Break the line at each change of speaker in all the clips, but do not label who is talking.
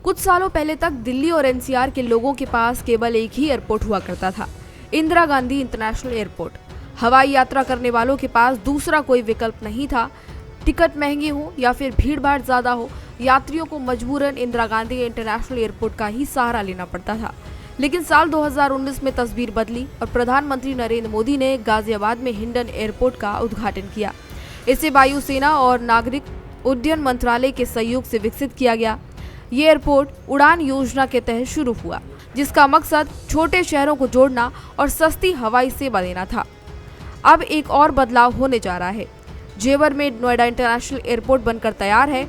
कुछ सालों पहले तक दिल्ली और एनसीआर के लोगों के पास केवल एक ही एयरपोर्ट हुआ करता था, इंदिरा गांधी इंटरनेशनल एयरपोर्ट। हवाई यात्रा करने वालों के पास दूसरा कोई विकल्प नहीं था। टिकट महंगे हो या फिर भीड़ भाड़ ज्यादा हो, यात्रियों को मजबूरन इंदिरा गांधी इंटरनेशनल एयरपोर्ट का ही सहारा लेना पड़ता था। लेकिन साल 2019 में तस्वीर बदली और प्रधानमंत्री नरेंद्र मोदी ने गाजियाबाद में हिंडन एयरपोर्ट का उद्घाटन किया। इसे वायुसेना और नागरिक उड्डयन मंत्रालय के सहयोग से विकसित किया गया। ये एयरपोर्ट उड़ान योजना के तहत शुरू हुआ, जिसका मकसद छोटे शहरों को जोड़ना और सस्ती हवाई सेवा देना था। अब एक और बदलाव होने जा रहा है। जेवर में नोएडा इंटरनेशनल एयरपोर्ट बनकर तैयार है,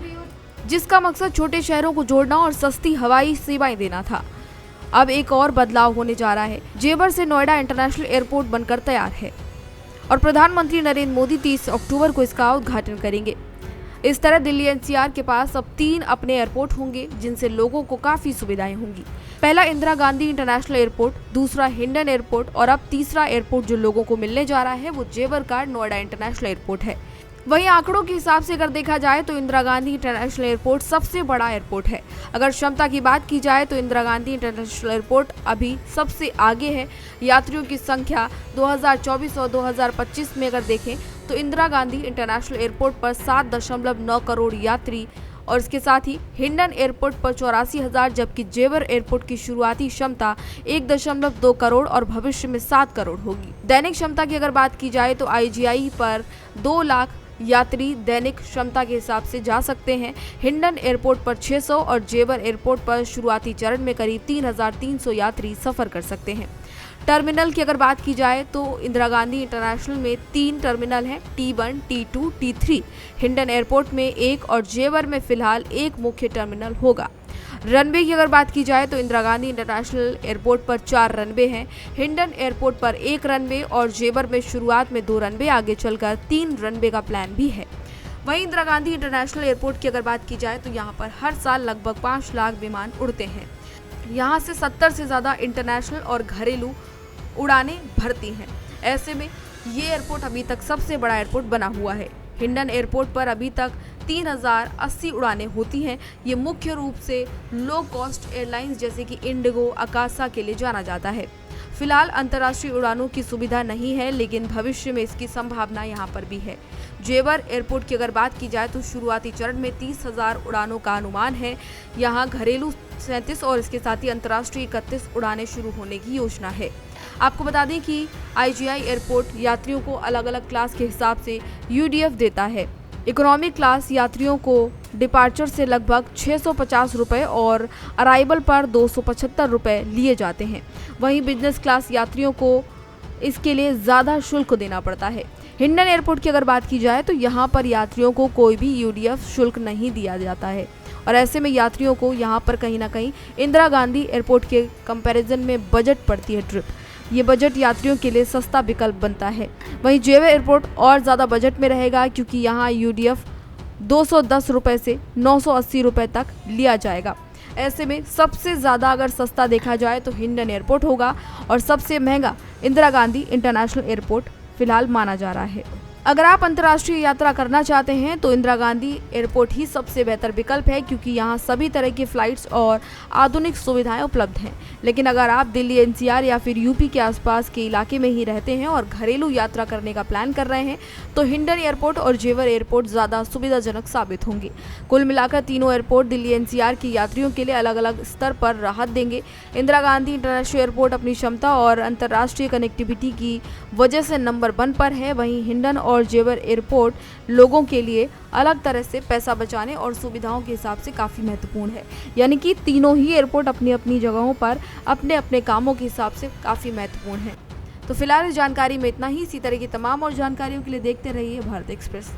जिसका मकसद छोटे शहरों को जोड़ना और सस्ती हवाई सेवाएं देना था। अब एक और बदलाव होने जा रहा है। जेवर से नोएडा इंटरनेशनल एयरपोर्ट बनकर तैयार है और प्रधानमंत्री नरेंद्र मोदी 30 अक्टूबर को इसका उद्घाटन करेंगे। इस तरह दिल्ली एनसीआर के पास अब 3 अपने एयरपोर्ट होंगे, जिनसे लोगों को काफी सुविधाएं होंगी। पहला इंदिरा गांधी इंटरनेशनल एयरपोर्ट, दूसरा हिंडन एयरपोर्ट और अब तीसरा एयरपोर्ट जो लोगों को मिलने जा रहा है वो जेवर का नोएडा इंटरनेशनल एयरपोर्ट है। वहीं आंकड़ों के हिसाब से अगर देखा जाए तो इंदिरा गांधी इंटरनेशनल एयरपोर्ट सबसे बड़ा एयरपोर्ट है। अगर क्षमता की बात की जाए तो इंदिरा गांधी इंटरनेशनल एयरपोर्ट अभी सबसे आगे है। यात्रियों की संख्या 2024 और 2025 में अगर देखें तो इंदिरा गांधी इंटरनेशनल एयरपोर्ट पर 7.9 करोड़ यात्री और इसके साथ ही हिंडन एयरपोर्ट पर 84,000, जबकि जेवर एयरपोर्ट की शुरुआती क्षमता 1.2 करोड़ और भविष्य में 7 करोड़ होगी। दैनिक क्षमता की अगर बात की जाए तो आईजीआई पर 2 लाख यात्री दैनिक क्षमता के हिसाब से जा सकते हैं। हिंडन एयरपोर्ट पर 600 और जेवर एयरपोर्ट पर शुरुआती चरण में करीब 3,300 यात्री सफर कर सकते हैं। टर्मिनल की अगर बात की जाए तो इंदिरा गांधी इंटरनेशनल में 3 टर्मिनल हैं, T1, T2, T3। Hindon airport में 1 और जेवर में फिलहाल 1 मुख्य टर्मिनल होगा। रनवे की अगर बात की जाए तो इंदिरा गांधी इंटरनेशनल एयरपोर्ट पर 4 रनवे हैं। हिंडन एयरपोर्ट पर 1 रनवे और जेवर में शुरुआत में 2 रनवे, आगे चलकर 3 रनवे का प्लान भी है। वहीं इंदिरा गांधी इंटरनेशनल एयरपोर्ट की अगर बात की जाए तो यहाँ पर हर साल लगभग 5 लाख विमान उड़ते हैं। यहाँ से 70 से ज़्यादा इंटरनेशनल और घरेलू उड़ानें भरती हैं। ऐसे में ये एयरपोर्ट अभी तक सबसे बड़ा एयरपोर्ट बना हुआ है। हिंडन एयरपोर्ट पर अभी तक 3080 उड़ानें होती हैं। ये मुख्य रूप से लो कॉस्ट एयरलाइंस जैसे कि इंडिगो, अकासा के लिए जाना जाता है। फिलहाल अंतर्राष्ट्रीय उड़ानों की सुविधा नहीं है, लेकिन भविष्य में इसकी संभावना यहाँ पर भी है। जेवर एयरपोर्ट की अगर बात की जाए तो शुरुआती चरण में 30,000 उड़ानों का अनुमान है। यहाँ घरेलू 37 और इसके साथ ही अंतर्राष्ट्रीय 31 उड़ानें शुरू होने की योजना है। आपको बता दें कि आईजीआई एयरपोर्ट यात्रियों को अलग अलग क्लास के हिसाब से यूडीएफ देता है। इकोनॉमी क्लास यात्रियों को डिपार्चर से लगभग 650 रुपये और अराइवल पर 275 रुपये लिए जाते हैं। वहीं बिजनेस क्लास यात्रियों को इसके लिए ज़्यादा शुल्क देना पड़ता है। हिंडन एयरपोर्ट की अगर बात की जाए तो यहाँ पर यात्रियों को कोई भी यूडीएफ शुल्क नहीं दिया जाता है और ऐसे में यात्रियों को यहाँ पर कहीं ना कहीं इंदिरा गांधी एयरपोर्ट के कंपैरिजन में बजट पड़ती है ट्रिप। ये बजट यात्रियों के लिए सस्ता विकल्प बनता है। वहीं जेवर एयरपोर्ट और ज़्यादा बजट में रहेगा, क्योंकि यहाँ यूडीएफ 210 रुपये से 980 रुपये तक लिया जाएगा। ऐसे में सबसे ज़्यादा अगर सस्ता देखा जाए तो हिंडन एयरपोर्ट होगा और सबसे महंगा इंदिरा गांधी इंटरनेशनल एयरपोर्ट फिलहाल माना जा रहा है। अगर आप अंतर्राष्ट्रीय यात्रा करना चाहते हैं तो इंदिरा गांधी एयरपोर्ट ही सबसे बेहतर विकल्प है, क्योंकि यहाँ सभी तरह की फ़्लाइट्स और आधुनिक सुविधाएं उपलब्ध हैं। लेकिन अगर आप दिल्ली एनसीआर या फिर यूपी के आसपास के इलाके में ही रहते हैं और घरेलू यात्रा करने का प्लान कर रहे हैं तो हिंडन एयरपोर्ट और जेवर एयरपोर्ट ज़्यादा सुविधाजनक साबित होंगे। कुल मिलाकर तीनों एयरपोर्ट दिल्ली एनसीआर के यात्रियों के लिए अलग अलग स्तर पर राहत देंगे। इंदिरा गांधी इंटरनेशनल एयरपोर्ट अपनी क्षमता और अंतर्राष्ट्रीय कनेक्टिविटी की वजह से नंबर 1 पर है। वहीं हिंडन और जेवर एयरपोर्ट लोगों के लिए अलग तरह से पैसा बचाने और सुविधाओं के हिसाब से काफ़ी महत्वपूर्ण है। यानी कि तीनों ही एयरपोर्ट अपनी अपनी जगहों पर अपने अपने कामों के हिसाब से काफ़ी महत्वपूर्ण है। तो फिलहाल इस जानकारी में इतना ही। इसी तरह की तमाम और जानकारियों के लिए देखते रहिए भारत एक्सप्रेस।